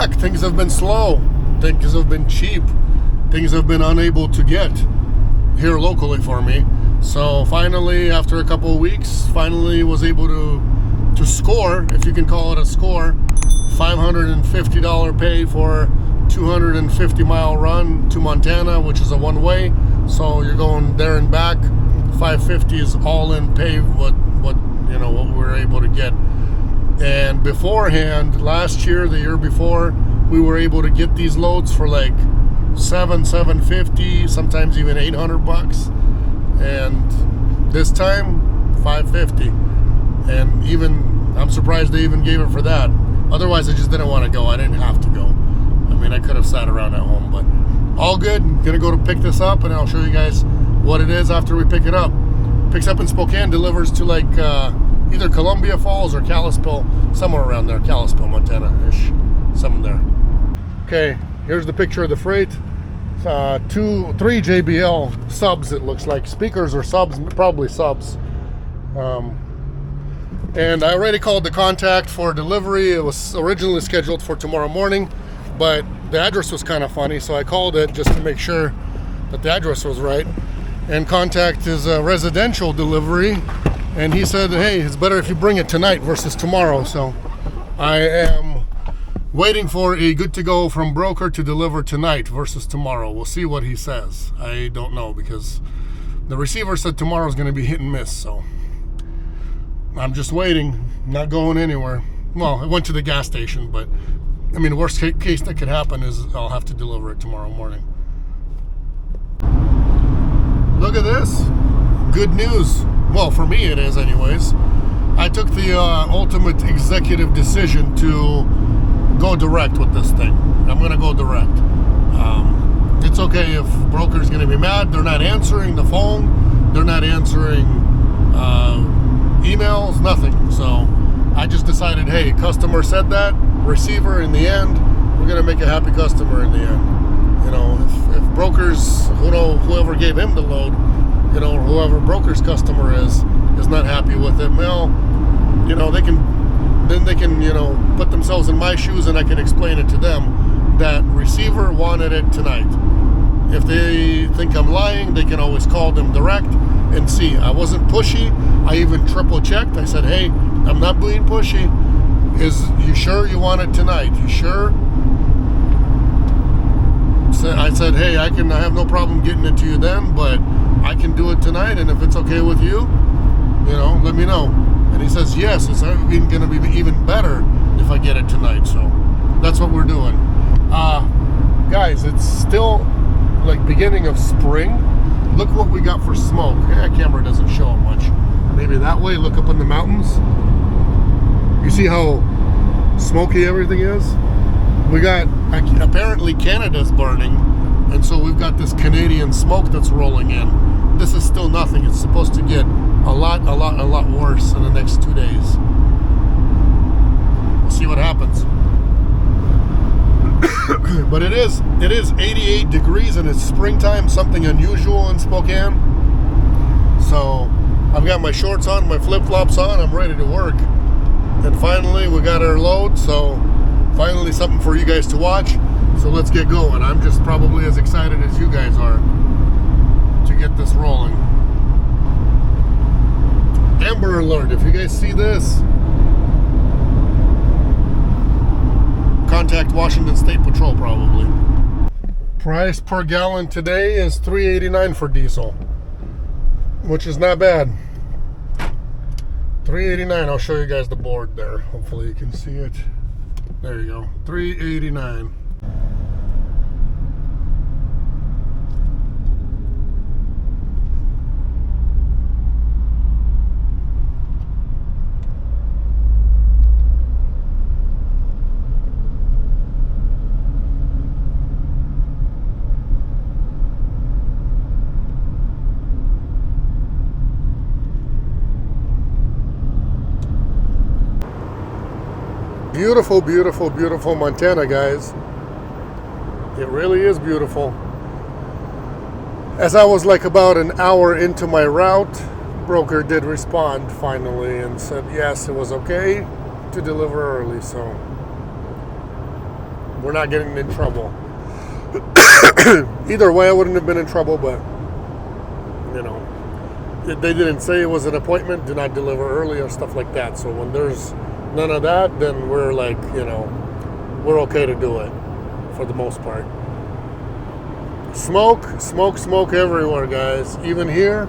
back. Things have been slow. Things have been cheap. Things have been unable to get here locally for me. So finally, after a couple of weeks, finally was able to score, if you can call it a score, $550 pay for 250-mile run to Montana, which is a one-way. So you're going there and back. 550 is all-in pay. What we were able to get. And beforehand, last year, the year before, we were able to get these loads for like $750, sometimes even $800. And this time, $550. And even I'm surprised they even gave it for that. Otherwise, I just didn't want to go. I didn't have to go. I mean, I could have sat around at home, but all good. I'm gonna go to pick this up, and I'll show you guys what it is after we pick it up. Picks up in Spokane, delivers to like either Columbia Falls or Kalispell, somewhere around there, Kalispell, Montana-ish, somewhere there. Okay, here's the picture of the freight. 3 JBL subs, it looks like. Speakers or subs, probably subs. And I already called the contact for delivery. It was originally scheduled for tomorrow morning, but the address was kind of funny, so I called it just to make sure that the address was right. And contact is a residential delivery, and he said, hey, it's better if you bring it tonight versus tomorrow. So I am waiting for a good to go from broker to deliver tonight versus tomorrow. We'll see what he says. I don't know, because the receiver said tomorrow's going to be hit and miss. So I'm just waiting, not going anywhere. Well, I went to the gas station, but I mean, the worst case that could happen is I'll have to deliver it tomorrow morning. Look at this. Good news. Well, for me it is anyways. I took the ultimate executive decision to go direct with this thing. I'm going to go direct. It's okay if broker's going to be mad. They're not answering the phone. They're not answering emails, nothing. So I just decided, hey, customer said that, receiver in the end, we're going to make a happy customer in the end. You know, if brokers, whoever gave him the load, or whoever broker's customer is not happy with it, well, they can put themselves in my shoes, and I can explain it to them that receiver wanted it tonight. If they think I'm lying, they can always call them direct and see. I wasn't pushy. I even triple checked. I said, hey, I'm not being pushy. Is you sure you want it tonight? You sure? I said, hey, I have no problem getting it to you then, but I can do it tonight, and if it's okay with you, let me know. And he says, yes, it's going to be even better if I get it tonight. So that's what we're doing. Guys, it's still like beginning of spring. Look what we got for smoke. That camera doesn't show it much. Maybe that way, look up in the mountains. You see how smoky everything is? We got, apparently Canada's burning, and so we've got this Canadian smoke that's rolling in. This is still nothing. It's supposed to get a lot worse in the next 2 days. We'll see what happens. But it is 88 degrees and it's springtime, something unusual in Spokane. So I've got my shorts on, my flip-flops on, I'm ready to work. And finally we got our load, so finally something for you guys to watch. So let's get going. I'm just probably as excited as you guys are to get this rolling. Amber alert, if you guys see this, contact Washington State Patrol probably. Price per gallon today is $3.89 for diesel, which is not bad. $3.89. I'll show you guys the board there. Hopefully you can see it. There you go. $3.89. Beautiful, beautiful, beautiful Montana, guys. It really is beautiful. As I was like about an hour into my route, broker did respond finally and said yes, it was okay to deliver early. So we're not getting in trouble. Either way, I wouldn't have been in trouble, but you know, they didn't say it was an appointment, do not deliver early or stuff like that. So when there's none of that, then we're like, you know, we're okay to do it for the most part. Smoke everywhere, guys. Even here,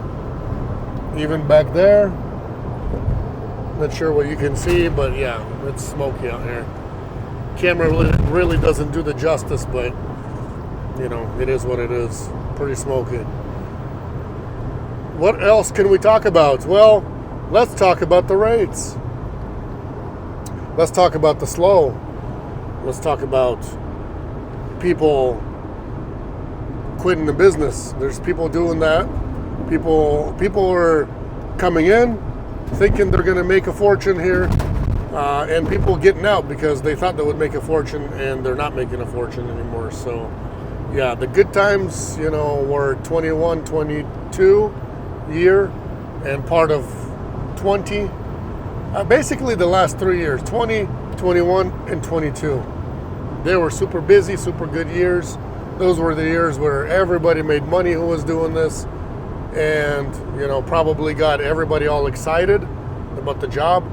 even back there. Not sure what you can see, but yeah, it's smoky out here. Camera really doesn't do the justice, but you know, it is what it is. Pretty smoky. What else can we talk about? Well, let's talk about the rates. Let's talk about the slow. Let's talk about people quitting the business. There's people doing that. People are coming in thinking they're going to make a fortune here, and people getting out because they thought they would make a fortune and they're not making a fortune anymore. So yeah, the good times, you know, were 21, 22 year and part of 20. Basically the last 3 years, 20, 21, and 22. They were super busy, super good years. Those were the years where everybody made money who was doing this, and you know, probably got everybody all excited about the job.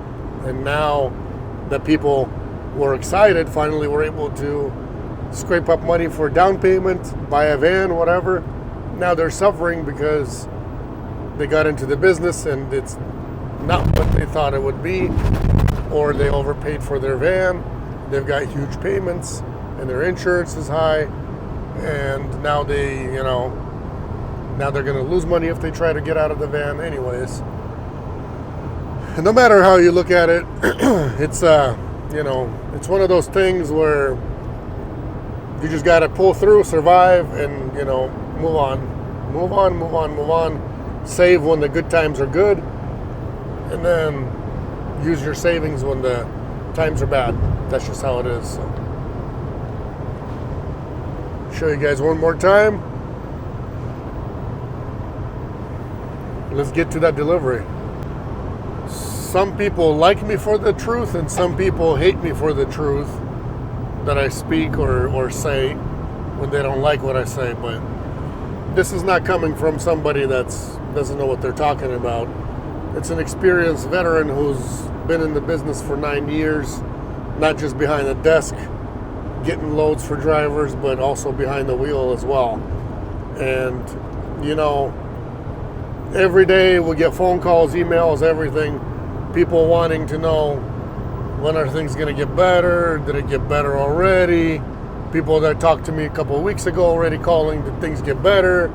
And now that people were excited, finally were able to scrape up money for down payment, buy a van, whatever. Now they're suffering because they got into the business and it's not what they thought it would be, or they overpaid for their van. They've got huge payments and their insurance is high, and now they, you know, now they're going to lose money if they try to get out of the van anyways. And no matter how you look at it, it's you know, it's one of those things where you just got to pull through, survive, and you know, move on, save when the good times are good, and then use your savings when the times are bad. That's just how it is. So, show you guys one more time. Let's get to that delivery. Some people like me for the truth, and some people hate me for the truth that I speak or say when they don't like what I say. But this is not coming from somebody that doesn't know what they're talking about. It's an experienced veteran who's been in the business for 9 years, not just behind the desk getting loads for drivers, but also behind the wheel as well. And you know, every day we get phone calls, emails, everything, people wanting to know, when are things going to get better? Did it get better already? People that talked to me a couple of weeks ago already calling, did things get better?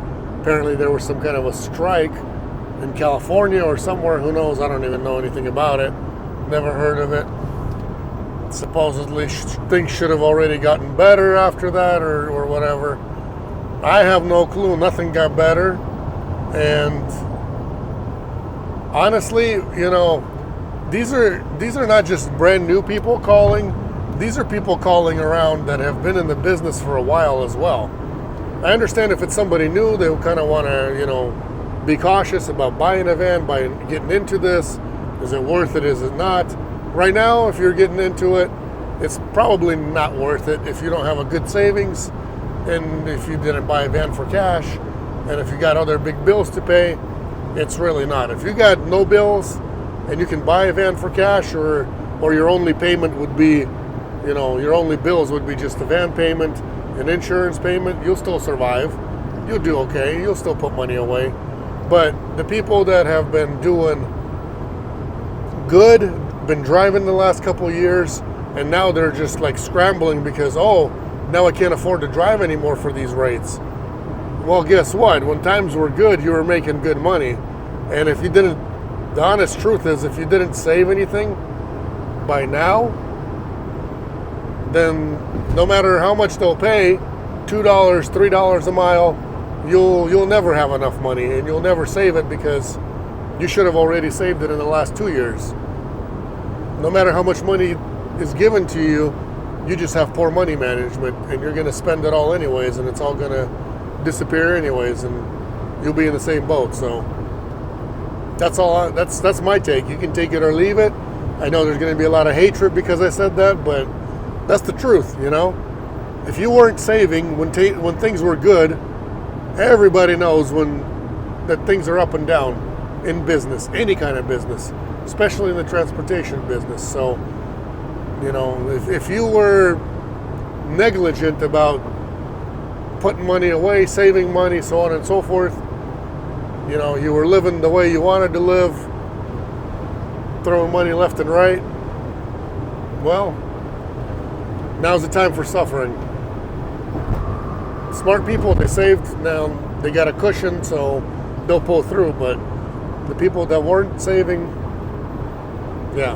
Apparently there was some kind of a strike in California or somewhere, who knows? I don't even know anything about it. Never heard of it. Supposedly things should have already gotten better after that or whatever. I have no clue. Nothing got better. And honestly, you know, these are not just brand new people calling. These are people calling around that have been in the business for a while as well. I understand if it's somebody new, they kind of want to, you know, be cautious about buying a van, getting into this. Is it worth it? Is it not? Right now, if you're getting into it, it's probably not worth it if you don't have a good savings, and if you didn't buy a van for cash, and if you got other big bills to pay, it's really not. If you got no bills and you can buy a van for cash, or your only payment would be, you know, your only bills would be just the van payment and insurance payment, you'll still survive. You'll do okay. You'll still put money away. But the people that have been doing good, been driving the last couple of years, and now they're just like scrambling because, oh, now I can't afford to drive anymore for these rates. Well, guess what? When times were good, you were making good money. And if you didn't, the honest truth is, if you didn't save anything by now, then no matter how much they'll pay, $2, $3 a mile, you'll never have enough money, and you'll never save it because you should have already saved it in the last 2 years. No matter how much money is given to you, you just have poor money management, and you're going to spend it all anyways, and it's all going to disappear anyways, and you'll be in the same boat. So that's all. That's my take. You can take it or leave it. I know there's going to be a lot of hatred because I said that, but that's the truth, you know. if you weren't saving when things were good, everybody knows that things are up and down in business, any kind of business, especially in the transportation business. So, you know, if you were negligent about putting money away, saving money, so on and so forth, you know, you were living the way you wanted to live, throwing money left and right, well, now's the time for suffering. Smart people, they saved, now they got a cushion, so they'll pull through. But the people that weren't saving, yeah.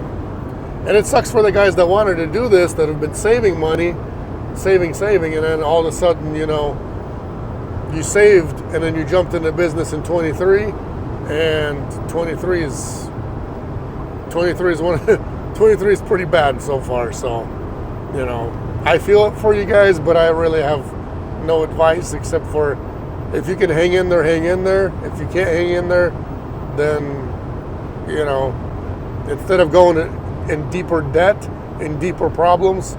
And it sucks for the guys that wanted to do this, that have been saving money, saving, and then all of a sudden, you know, you saved and then you jumped into business in 23, and 23 is pretty bad so far. So, you know, I feel it for you guys, but I really have no advice except for, if you can hang in there, hang in there. If you can't hang in there, then, you know, instead of going in deeper debt, in deeper problems,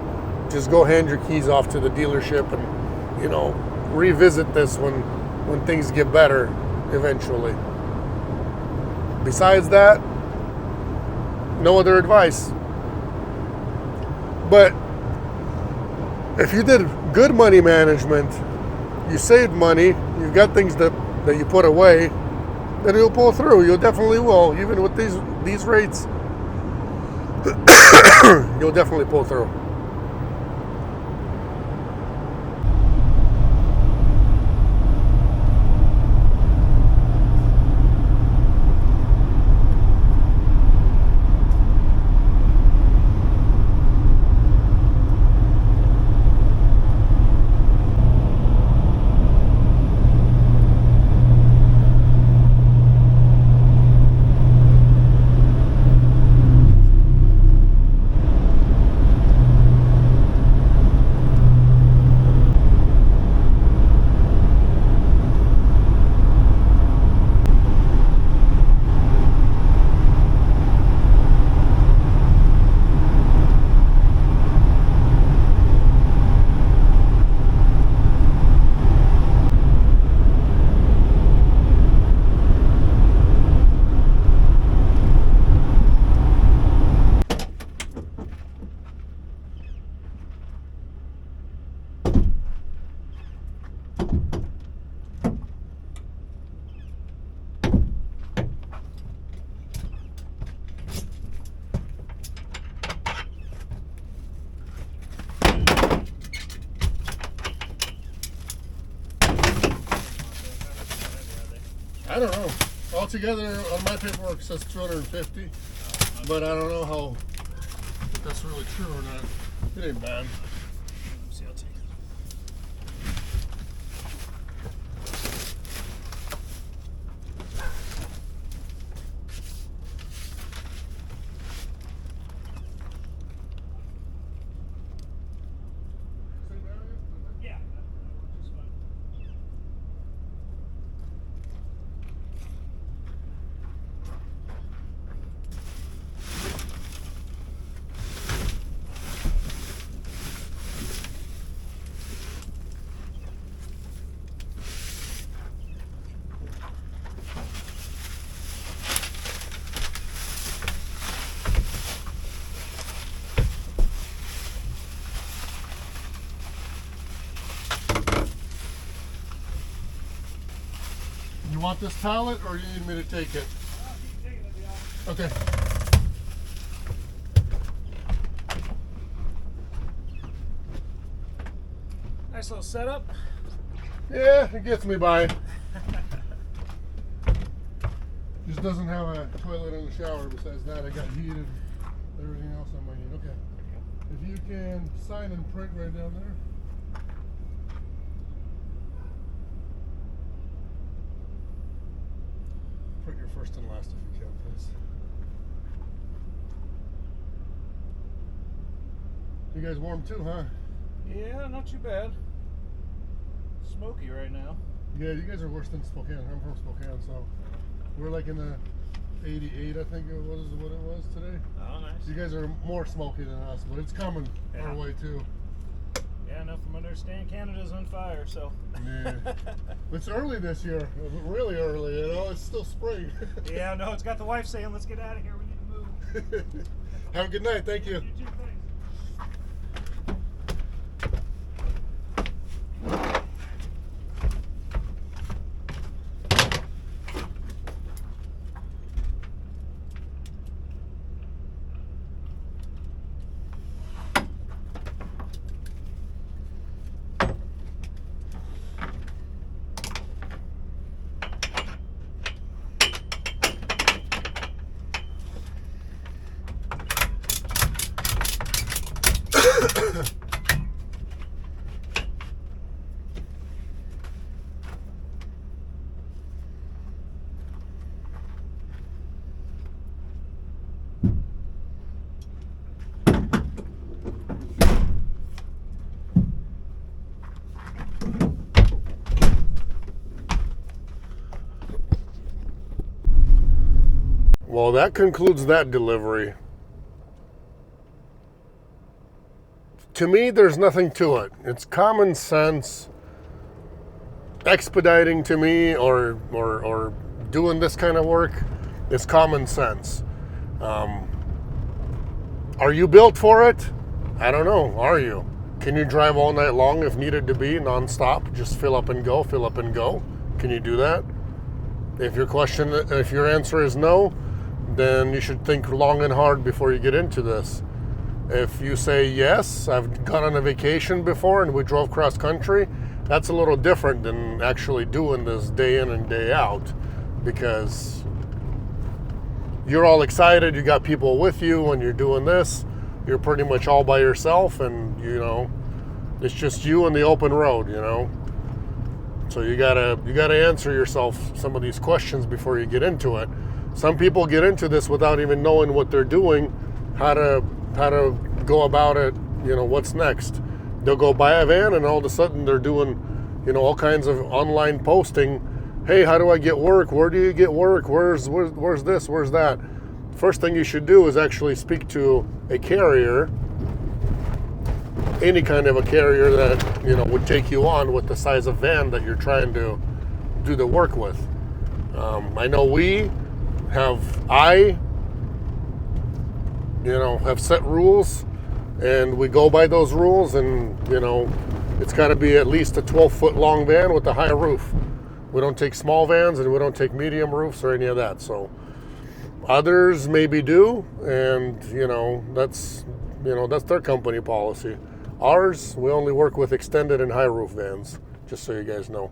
just go hand your keys off to the dealership and, you know, revisit this when things get better eventually. Besides that, no other advice. But if you did good money management, you saved money, you've got things that you put away, then you'll pull through. You definitely will. Even with these rates, you'll definitely pull through. I don't know. Altogether, on my paperwork, it says 250, but I don't know if that's really true or not. It ain't bad. See, I'll take it. Yeah. You want this pallet, or you need me to take it? Okay. Nice little setup. Yeah, it gets me by. Just doesn't have a toilet and a shower. Besides that, I got heat and everything else I might need. Okay. If you can sign and print right down there. Print your first and last if you can, please. You guys warm too, huh? Yeah, not too bad. Smoky right now. Yeah, you guys are worse than Spokane. I'm from Spokane, so we're like in the 88, I think it was what it was today. Oh, nice. You guys are more smoky than us, but it's coming our way too. Yeah, enough from understand Canada's on fire, so. Yeah. It's early this year, really early, you know, it's still spring. Yeah, no, it's got the wife saying, let's get out of here, we need to move. Have a good night, thank you. You too, thanks. Well, that concludes that delivery. To me, there's nothing to it. It's common sense. Expediting to me, or doing this kind of work, is common sense. Are you built for it? I don't know. Are you? Can you drive all night long if needed to be, nonstop? Just fill up and go, fill up and go. Can you do that? If your answer is no, then you should think long and hard before you get into this. If you say yes, I've gone on a vacation before and we drove cross country, that's a little different than actually doing this day in and day out, because you're all excited, you got people with you when you're doing this, you're pretty much all by yourself, and you know, it's just you and the open road, you know. So you gotta answer yourself some of these questions before you get into it. Some people get into this without even knowing what they're doing, how to go about it, you know, what's next. They'll go buy a van and all of a sudden they're doing, you know, all kinds of online posting. Hey, how do I get work? Where do you get work? Where's this? Where's that? First thing you should do is actually speak to a carrier, any kind of a carrier that, you know, would take you on with the size of van that you're trying to do the work with. I know have set rules, and we go by those rules, and you know, it's got to be at least a 12-foot long van with a high roof. We don't take small vans, and we don't take medium roofs or any of that. So others maybe do, and you know, that's their company policy. Ours, we only work with extended and high roof vans, just so you guys know.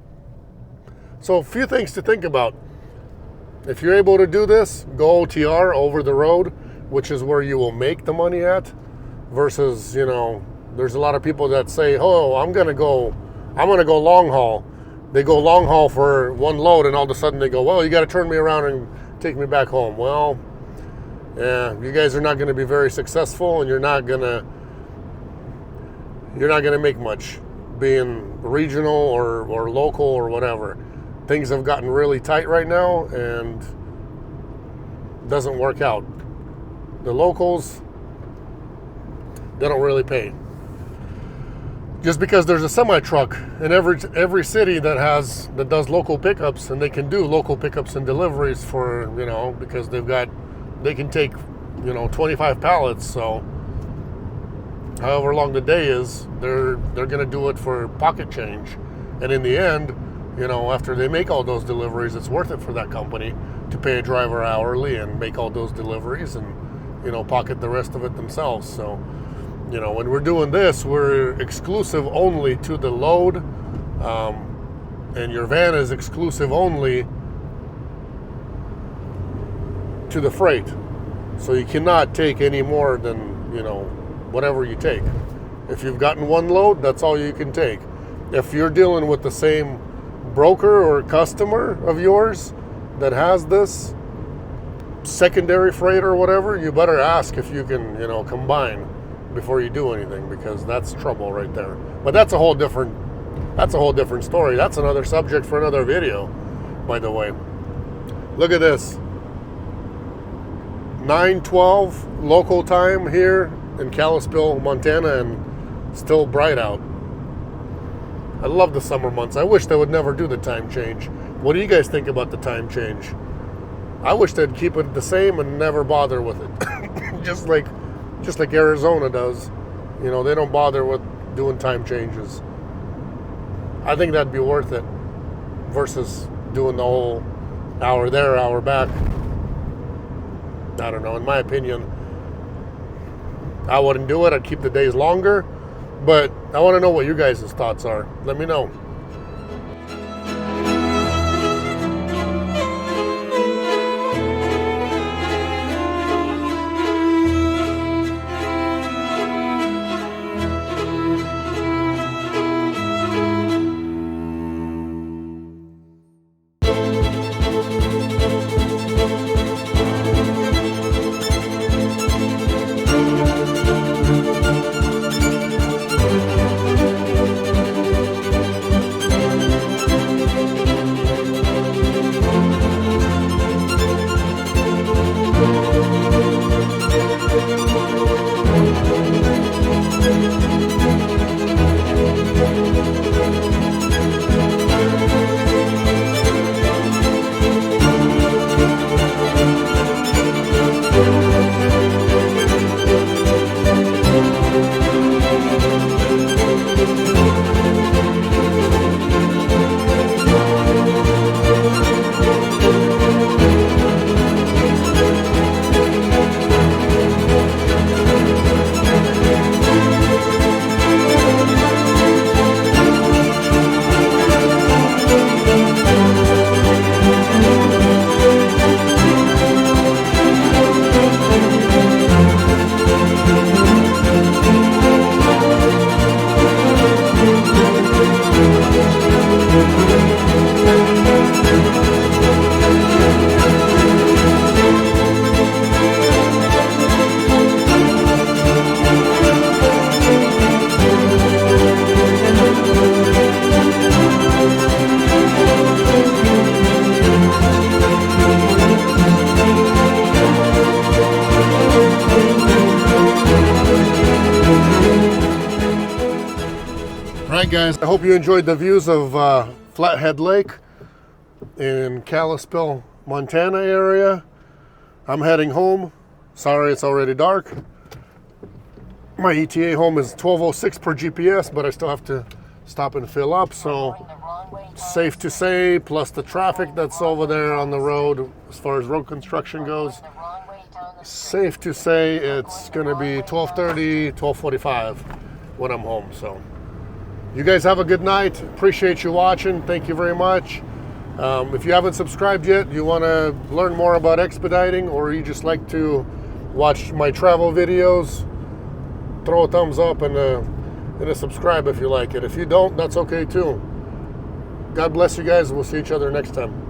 So a few things to think about. If you're able to do this, go OTR, over the road, which is where you will make the money at, versus, you know, there's a lot of people that say, oh, I'm gonna go long haul. They go long haul for one load, and all of a sudden they go, well, you got to turn me around and take me back home. Well, yeah, you guys are not going to be very successful, and you're not gonna make much being regional or local or whatever. Things have gotten really tight right now, and doesn't work out. The locals, they don't really pay. Just because there's a semi truck in every city that does local pickups, and they can do local pickups and deliveries for, you know, because they can take, you know, 25 pallets. So however long the day is, they're going to do it for pocket change, and in the end, you know, after they make all those deliveries, it's worth it for that company to pay a driver hourly and make all those deliveries and, you know, pocket the rest of it themselves. So, you know, when we're doing this, we're exclusive only to the load, and your van is exclusive only to the freight. So you cannot take any more than, you know, whatever you take. If you've gotten one load, that's all you can take. If you're dealing with the same broker or customer of yours that has this secondary freight or whatever, you better ask if you can, you know, combine before you do anything, because that's trouble right there. But that's a whole different story. That's another subject for another video, by the way. Look at this. 9:12 local time here in Kalispell, Montana, and still bright out. I love the summer months. I wish they would never do the time change. What do you guys think about the time change? I wish they'd keep it the same and never bother with it. just like Arizona does. You know, they don't bother with doing time changes. I think that'd be worth it versus doing the whole hour there, hour back. I don't know. In my opinion, I wouldn't do it. I'd keep the days longer. But I want to know what you guys' thoughts are. Let me know. Alright guys, I hope you enjoyed the views of Flathead Lake in Kalispell, Montana area. I'm heading home. Sorry it's already dark. My ETA home is 12:06 per GPS, but I still have to stop and fill up, so safe to say, plus the traffic that's over there on the road as far as road construction goes, safe to say it's gonna be 12:30, 12:45 when I'm home. So you guys have a good night. Appreciate you watching. Thank you very much. If you haven't subscribed yet, you want to learn more about expediting, or you just like to watch my travel videos, throw a thumbs up and a subscribe if you like it. If you don't, that's okay too. God bless you guys. We'll see each other next time.